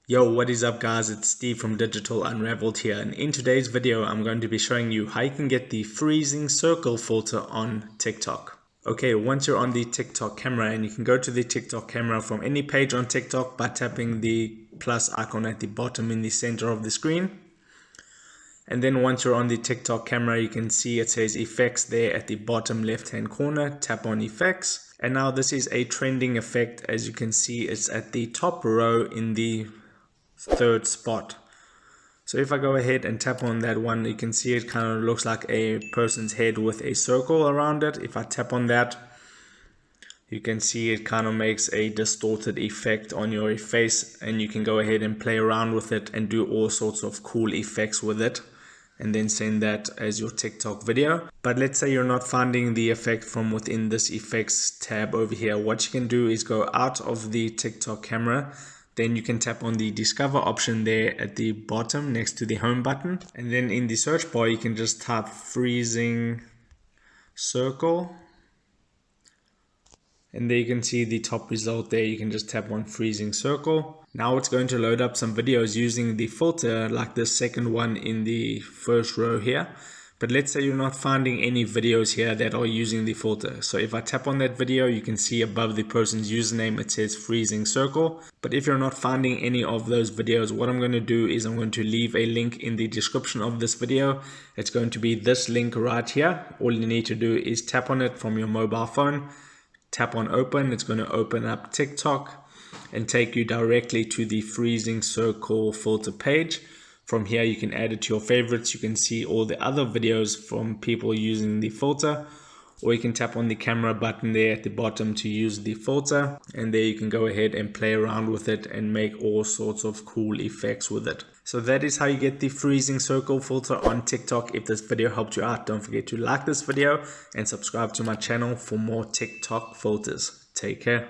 Yo, what is up guys? It's Steve from Digital Unraveled here, and in today's video I'm going to be showing you how you can get the freezing circle filter on TikTok. Okay, once you're on the TikTok camera, and you can go to the TikTok camera from any page on TikTok by tapping the plus icon at the bottom in the center of the screen. And then once you're on the TikTok camera, you can see it says effects there at the bottom left hand corner. Tap on effects, and now this is a trending effect. As you can see, it's at the top row in the third spot. So if I go ahead and tap on that one, you can see it kind of looks like a person's head with a circle around it. If I tap on that, you can see it kind of makes a distorted effect on your face, and you can go ahead and play around with it and do all sorts of cool effects with it and then send that as your TikTok video. But let's say you're not finding the effect from within this effects tab over here. What you can do is go out of the TikTok camera. Then you can tap on the discover option there at the bottom next to the home button. And then in the search bar, you can just type freezing circle. And there you can see the top result there. You can just tap on freezing circle. Now it's going to load up some videos using the filter, like the second one in the first row here. But let's say you're not finding any videos here that are using the filter. So if I tap on that video, you can see above the person's username, it says freezing circle. But if you're not finding any of those videos, what I'm going to do is I'm going to leave a link in the description of this video. It's going to be this link right here. All you need to do is tap on it from your mobile phone. Tap on open. It's going to open up TikTok and take you directly to the freezing circle filter page. From here, you can add it to your favorites. You can see all the other videos from people using the filter, or you can tap on the camera button there at the bottom to use the filter. And there you can go ahead and play around with it and make all sorts of cool effects with it. So that is how you get the freezing circle filter on TikTok. If this video helped you out, don't forget to like this video and subscribe to my channel for more TikTok filters. Take care.